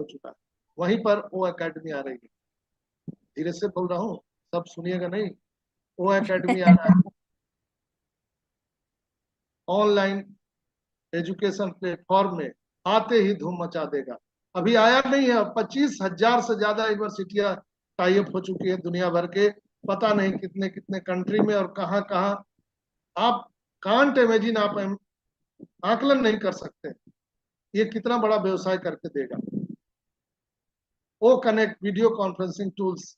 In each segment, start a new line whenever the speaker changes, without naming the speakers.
हो चुका है, वहीं पर वो एकेडमी आ रही है। धीरे से बोल रहा हूँ, सब सुनिएगा नहीं। वो एकेडमी आ रहा है, ऑनलाइन एजुकेशन प्लेटफॉर्म में आते ही धूम मचा देगा। अभी आया नहीं है, 25,000 से ज्यादा यूनिवर्सिटियां टाई अप हो चुकी है दुनिया भर के, पता नहीं कितने कितने कंट्री में और कहाँ कहाँ। आप कांट इमेजिन, आप आकलन नहीं कर सकते ये कितना बड़ा व्यवसाय करके देगा। वो कनेक्ट वीडियो कॉन्फ्रेंसिंग टूल्स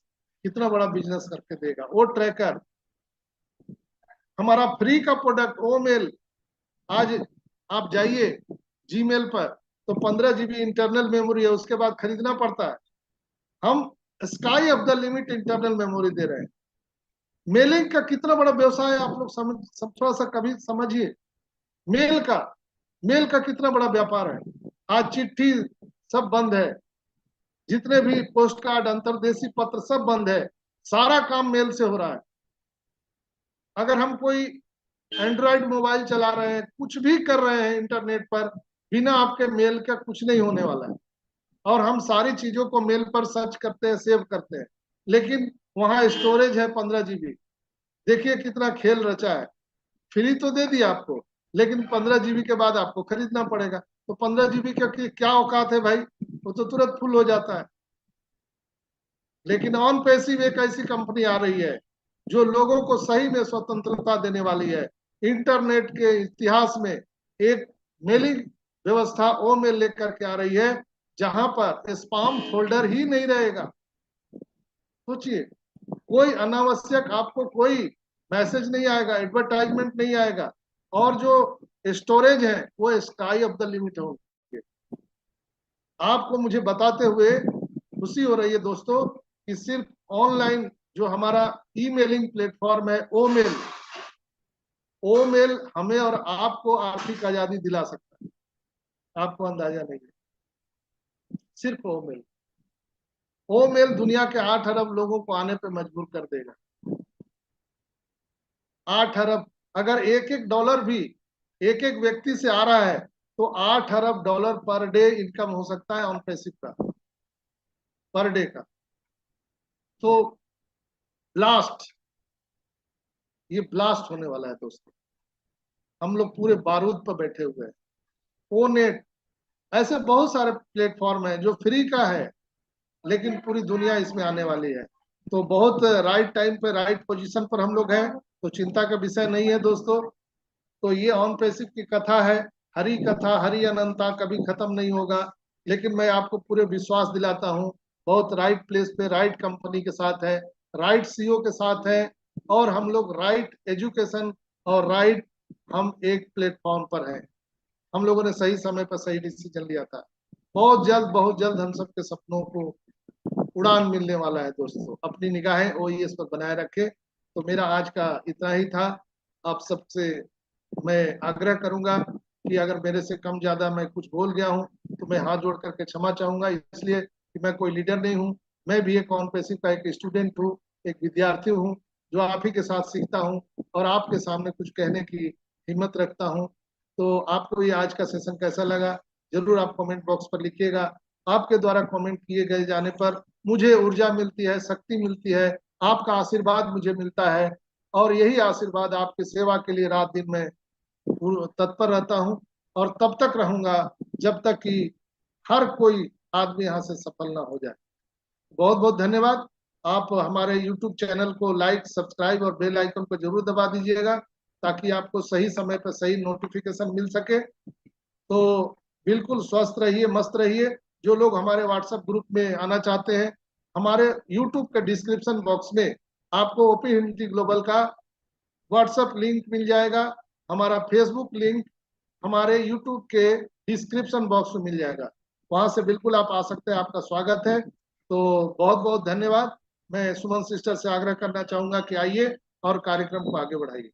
कितना बड़ा बिजनेस करके देगा। वो ट्रैकर, हमारा फ्री का प्रोडक्ट ओ मेल। आज आप जाइए जीमेल पर तो 15 GB इंटरनल मेमोरी है, उसके बाद खरीदना पड़ता है। हम sky of the limit internal memory दे रहे हैं। मेलिंग का कितना बड़ा व्यवसाय है, आप लोग थोड़ा सा कभी समझिए। मेल का मेल का कितना बड़ा व्यापार है। आज चिट्ठी सब बंद है, जितने भी पोस्ट कार्ड, अंतर्देशीय पत्र सब बंद है, सारा काम मेल से हो रहा है। अगर हम कोई एंड्रॉइड मोबाइल चला रहे हैं, कुछ भी कर रहे हैं इंटरनेट पर, बिना आपके मेल का कुछ नहीं होने वाला है। और हम सारी चीजों को मेल पर सर्च करते हैं, सेव करते हैं, लेकिन वहां स्टोरेज है 15 GB। देखिए कितना खेल रचा है। फ्री तो दे दिया आपको, लेकिन 15 GB के बाद आपको खरीदना पड़ेगा। तो 15 GB का क्या औकात है भाई, वो तो तुरंत फुल हो जाता है। लेकिन ऑन पैसिव एक ऐसी कंपनी आ रही है जो लोगों को सही में स्वतंत्रता देने वाली है। इंटरनेट के इतिहास में एक मेलिंग व्यवस्था ओ में लेकर के आ रही है, जहां पर स्पैम फोल्डर ही नहीं रहेगा। सोचिए, कोई अनावश्यक आपको कोई मैसेज नहीं आएगा, एडवर्टाइजमेंट नहीं आएगा, और जो स्टोरेज है वो स्काई ऑफ द लिमिट होंगे। आपको मुझे बताते हुए खुशी हो रही है दोस्तों कि सिर्फ ऑनलाइन जो हमारा ईमेलिंग प्लेटफॉर्म है ओ मेल हमें और आपको आर्थिक आजादी दिला सकता है। आपको अंदाजा नहीं है। सिर्फ ओ मेल दुनिया के 8 अरब लोगों को आने पे मजबूर कर देगा। 8 अरब, अगर एक एक डॉलर भी एक एक व्यक्ति से आ रहा है तो 8 अरब डॉलर पर डे इनकम हो सकता है ऑन पैसिव का, पर डे का। तो ब्लास्ट, ये ब्लास्ट होने वाला है दोस्तों। हम लोग पूरे बारूद पर बैठे हुए हैं। ओ नेट, ऐसे बहुत सारे प्लेटफॉर्म है जो फ्री का है, लेकिन पूरी दुनिया इसमें आने वाली है। तो बहुत राइट टाइम पे राइट पोजीशन पर हम लोग हैं, तो चिंता का विषय नहीं है दोस्तों। तो ये ऑन पैसिव की कथा है, हरी कथा हरी अनंता, कभी खत्म नहीं होगा। लेकिन मैं आपको पूरे विश्वास दिलाता हूँ, बहुत राइट प्लेस पे राइट कंपनी के साथ है, राइट सीईओ के साथ है, और हम लोग राइट एजुकेशन और राइट, हम एक प्लेटफॉर्म पर हैं। हम लोगों ने सही समय पर सही डिसीजन लिया था। बहुत जल्द हम सबके सपनों को उड़ान मिलने वाला है दोस्तों। अपनी निगाहें ओईएस पर बनाए रखें। तो मेरा आज का इतना ही था। आप सबसे मैं आग्रह करूंगा कि अगर मेरे से कम ज्यादा मैं कुछ बोल गया हूं तो मैं हाथ जोड़ करके क्षमा चाहूंगा, इसलिए कि मैं कोई लीडर नहीं हूं। मैं भी एक ऑन पैसिव का एक स्टूडेंट हूं, एक विद्यार्थी हूं, जो आप ही के साथ सीखता हूं और आपके सामने कुछ कहने की हिम्मत रखता हूं। तो आपको ये आज का सेशन कैसा लगा, जरूर आप कमेंट बॉक्स पर लिखिएगा। आपके द्वारा कमेंट किए गए जाने पर मुझे ऊर्जा मिलती है, शक्ति मिलती है, आपका आशीर्वाद मुझे मिलता है, और यही आशीर्वाद आपकी सेवा के लिए रात दिन में तत्पर रहता हूं, और तब तक रहूंगा जब तक कि हर कोई आदमी यहाँ से सफल ना हो जाए। बहुत बहुत धन्यवाद। आप हमारे YouTube चैनल को लाइक, सब्सक्राइब और बेल आइकन को जरूर दबा दीजिएगा, ताकि आपको सही समय पर सही नोटिफिकेशन मिल सके। तो बिल्कुल स्वस्थ रहिए, मस्त रहिए। जो लोग हमारे व्हाट्सएप ग्रुप में आना चाहते हैं, हमारे यूट्यूब के डिस्क्रिप्शन बॉक्स में आपको ओपी यूनिटी ग्लोबल का व्हाट्सएप लिंक मिल जाएगा, हमारा फेसबुक लिंक हमारे यूट्यूब के डिस्क्रिप्शन बॉक्स में मिल जाएगा। वहां से बिल्कुल आप आ सकते हैं, आपका स्वागत है। तो बहुत बहुत धन्यवाद। मैं सुमन सिस्टर से आग्रह करना चाहूंगा कि आइए और कार्यक्रम को आगे बढ़ाइए।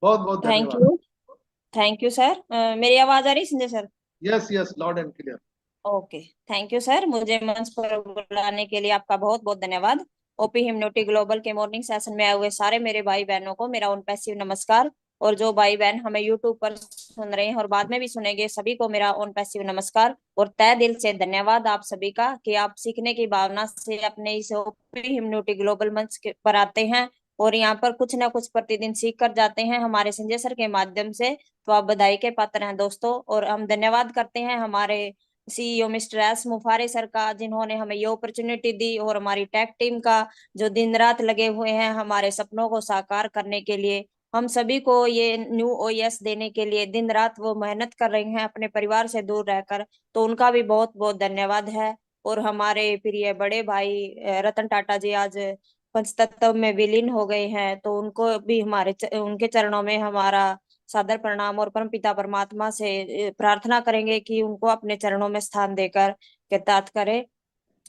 बहुत बहुत
थैंक
धन्यवाद।
यू। Thank you sir. मेरी आवाज आ रही है Sanjay sir?
Yes yes, loud and clear.
Okay. Thank you sir, मुझे मंच पर बुलाने के लिए आपका बहुत बहुत धन्यवाद। ओपी हिम्नोटी ग्लोबल के मॉर्निंग सेशन में आए हुए सारे मेरे भाई बहनों को मेरा उन पैसिव नमस्कार। और जो भाई बहन हमें यूट्यूब पर सुन रहे हैं और बाद में भी सुनेंगे, सभी को मेरा ओन पैसिव नमस्कार और तहे दिल से धन्यवाद आप सभी का कि आप सीखने की भावना से अपने इस ओपी हिम्नोटी ग्लोबल मंच पर आते हैं और यहाँ पर कुछ ना कुछ प्रतिदिन सीख कर जाते हैं हमारे संजय सर के माध्यम से। तो आप बधाई के पात्र हैं दोस्तों, और हम धन्यवाद करते हैं हमारे सीईओ मिस्टर एस मुफारे सर का, जिन्होंने हमें ये अपॉर्चुनिटी दी, और हमारी टेक टीम का, जो दिन रात लगे हुए हैं हमारे सपनों को साकार करने के लिए, हम सभी को ये न्यू ओएस देने के लिए दिन रात वो मेहनत कर रहे हैं अपने परिवार से दूर रहकर। तो उनका भी बहुत बहुत धन्यवाद है। और हमारे प्रिय बड़े भाई रतन टाटा जी आज पंचतत्व में विलीन हो गए हैं, तो उनको भी उनके चरणों में हमारा सादर प्रणाम, और परमपिता परमात्मा से प्रार्थना करेंगे कि उनको अपने चरणों में स्थान देकर कृतार्थ करे।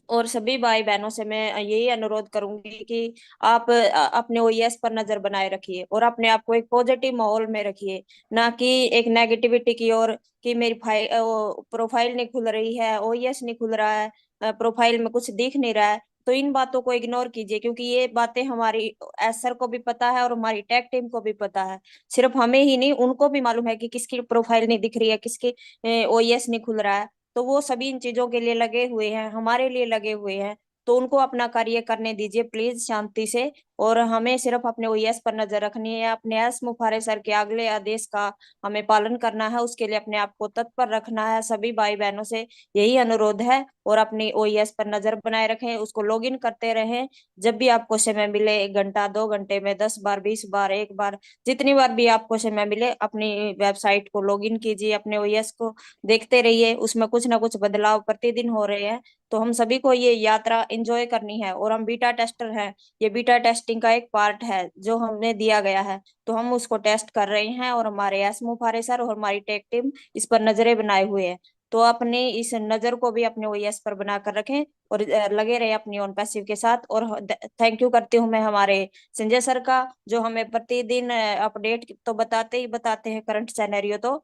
और सभी भाई बहनों से मैं यही अनुरोध करूंगी कि आप अपने ओएस पर नजर बनाए रखिए और अपने आप को एक पॉजिटिव माहौल में रखिए, ना कि एक नेगेटिविटी की ओर, कि मेरी प्रोफाइल नहीं खुल रही है, ओएस नहीं खुल रहा है, प्रोफाइल में कुछ दिख नहीं रहा है। तो इन बातों को इग्नोर कीजिए, क्योंकि ये बातें हमारी एस सर को भी पता है और हमारी टेक टीम को भी पता है। सिर्फ हमें ही नहीं, उनको भी मालूम है कि किसकी प्रोफाइल नहीं दिख रही है, किसकी ओएस नहीं खुल रहा है। तो वो सभी इन चीजों के लिए लगे हुए हैं, हमारे लिए लगे हुए हैं। तो उनको अपना कार्य करने दीजिए प्लीज शांति से। और हमें सिर्फ अपने ओएस पर नजर रखनी है, अपने एस मुफारे सर के अगले आदेश का हमें पालन करना है, उसके लिए अपने आप को तत्पर रखना है। सभी भाई बहनों से यही अनुरोध है। और अपनी ओएस पर नजर बनाए रखें, उसको लॉग इन करते रहें जब भी आपको समय मिले, 1 घंटा 2 घंटे में 10 बार 20 बार, एक बार, जितनी बार भी आपको समय मिले अपनी वेबसाइट को लॉग इन कीजिए, अपने ओएस को देखते रहिए, उसमें कुछ ना कुछ बदलाव प्रतिदिन हो रहे हैं। तो हम सभी को ये यात्रा एंजॉय करनी है, और हम बीटा टेस्टर हैं, ये बीटा टेस्टिंग का एक पार्ट है जो हमने दिया गया है। तो हम उसको टेस्ट कर रहे हैं, और हमारे एस मुफारे सर और हमारी टेक टीम इस पर नजरें बनाए हुए है। तो अपने इस नजर को भी अपने ओएस पर बनाकर रखें, और लगे रहे अपनी ऑन पैसिव के साथ। और थैंक यू करती हूँ मैं हमारे संजय सर का, जो हमें प्रतिदिन अपडेट तो बताते ही बताते हैं, करंट सिनेरियो तो,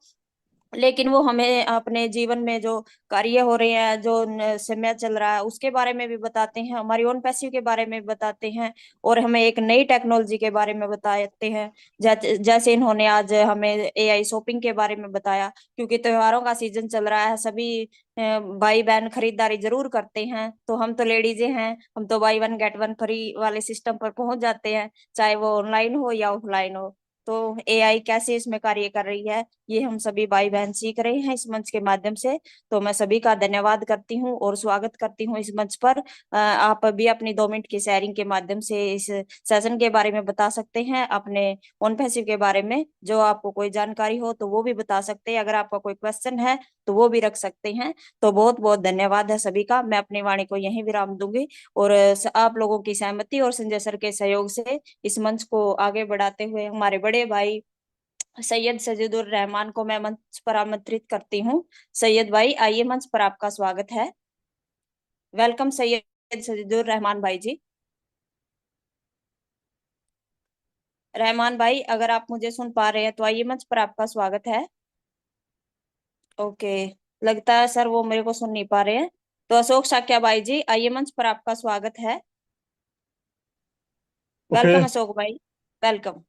लेकिन वो हमें अपने जीवन में जो कार्य हो रहे हैं, जो समय चल रहा है, उसके बारे में भी बताते हैं, हमारी ओन पैसिव के बारे में भी बताते हैं, और हमें एक नई टेक्नोलॉजी के बारे में बताते हैं। जैसे इन्होंने आज हमें एआई शॉपिंग के बारे में बताया, क्योंकि त्योहारों का सीजन चल रहा है, सभी भाई बहन खरीदारी जरूर करते हैं। तो हम तो लेडीजें हैं, हम तो by one get one free वाले सिस्टम पर पहुंच जाते हैं, चाहे वो ऑनलाइन हो या ऑफलाइन हो। तो एआई कैसे इसमें कार्य कर रही है, ये हम सभी भाई बहन सीख रहे हैं इस मंच के माध्यम से। तो मैं सभी का धन्यवाद करती हूँ और स्वागत करती हूँ इस मंच पर। आप भी अपनी 2 मिनट की शेयरिंग के माध्यम से इस सेशन के बारे में बता सकते हैं, अपने ओन पैसिव के बारे में जो आपको कोई जानकारी हो तो वो भी बता सकते हैं, अगर आपका कोई क्वेश्चन है तो वो भी रख सकते हैं। तो बहुत बहुत धन्यवाद है सभी का, मैं अपनी वाणी को यहीं विराम दूंगी। और आप लोगों की सहमति और संजय सर के सहयोग से इस मंच को आगे बढ़ाते हुए हमारे बड़े भाई सैयद सजीदुर रहमान को मैं मंच पर आमंत्रित करती हूँ। सैयद भाई आइए, मंच पर आपका स्वागत है। वेलकम सैयद सजीदुर रहमान भाई जी। रहमान भाई, अगर आप मुझे सुन पा रहे हैं तो आइए, मंच पर आपका स्वागत है। ओके, लगता है सर वो मेरे को सुन नहीं पा रहे हैं। तो अशोक साक्या भाई जी, आइए, मंच पर आपका स्वागत है।
ओके
वेलकम अशोक भाई, welcome.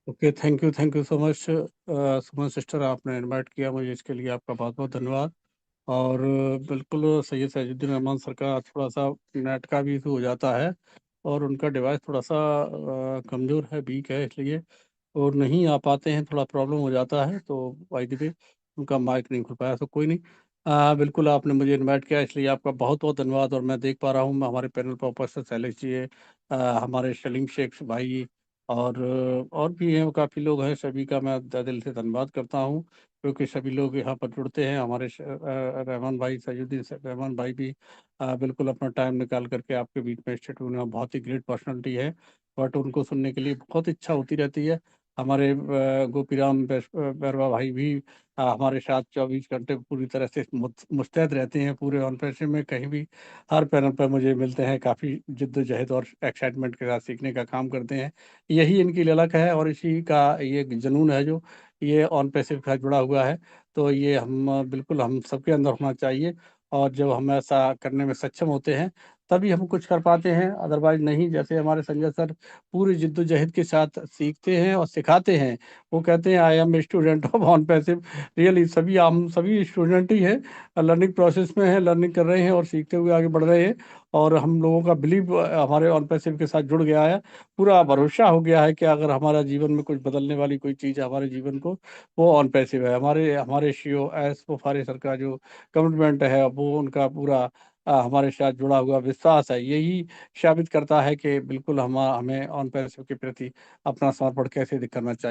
Okay, thank you so much Suman sister, आपने इनवाइट किया मुझे, इसके लिए आपका बहुत बहुत धन्यवाद। और बिल्कुल सैयद सैजुद्दीन रहमान सर का थोड़ा सा नेट का भी इशू हो जाता है, और उनका डिवाइस थोड़ा सा कमज़ोर है, वीक है, इसलिए और नहीं आ पाते हैं, थोड़ा प्रॉब्लम हो जाता है। तो वाई दी पे उनका माइक नहीं खुल पाया, तो कोई नहीं। बिल्कुल आपने मुझे इनवाइट किया, इसलिए आपका बहुत बहुत धन्यवाद। और मैं देख पा रहा हूँ हमारे पैनल पर उपस्थित शैलेश जी है, हमारे सलीम शेख भाई, और भी हैं, काफ़ी लोग हैं, सभी का मैं तहे दिल से धन्यवाद करता हूँ, क्योंकि सभी लोग यहाँ पर जुड़ते हैं। हमारे रहमान भाई, सैजुद्दीन रहमान भाई भी बिल्कुल अपना टाइम निकाल करके आपके बीच में स्टेट होना, बहुत ही ग्रेट पर्सनैलिटी है, बट उनको सुनने के लिए बहुत इच्छा होती रहती है। हमारे गोपीराम बैरवा भाई भी हमारे साथ 24 घंटे पूरी तरह से मुस्तैद रहते हैं, पूरे ऑन पैसे में कहीं भी हर पैनल पर मुझे मिलते हैं, काफ़ी जिद्दोजहद और एक्साइटमेंट के साथ सीखने का काम करते हैं। यही इनकी ललक है, और इसी का ये जुनून है जो ये ऑन पैसे के साथ जुड़ा हुआ है। तो ये हम बिल्कुल हम सबके अंदर होना चाहिए, और जब हम ऐसा करने में सक्षम होते हैं तभी हम कुछ कर पाते हैं, अदरवाइज नहीं। जैसे हमारे संजय सर पूरी जिद्दोजहद के साथ सीखते हैं और सिखाते हैं। वो कहते हैं I am student of on passive. Really सभी हम सभी स्टूडेंट ही हैं, लर्निंग प्रोसेस में हैं, लर्निंग कर रहे हैं और सीखते हुए आगे बढ़ रहे हैं। और हम लोगों का बिलीव हमारे ऑन पैसिव के साथ जुड़ गया है, पूरा भरोसा हो गया है कि अगर हमारा जीवन में कुछ बदलने वाली कोई चीज़ है हमारे जीवन को, वो ऑन पैसिव है। हमारे हमारे सीईओ एस मुफारी सर का जो कमिटमेंट है, वो उनका पूरा हमारे साथ जुड़ा हुआ विश्वास है, यही साबित करता है कि बिल्कुल हमें ऑन पैसिव के प्रति अपना समर्पण कैसे करना चाहिए।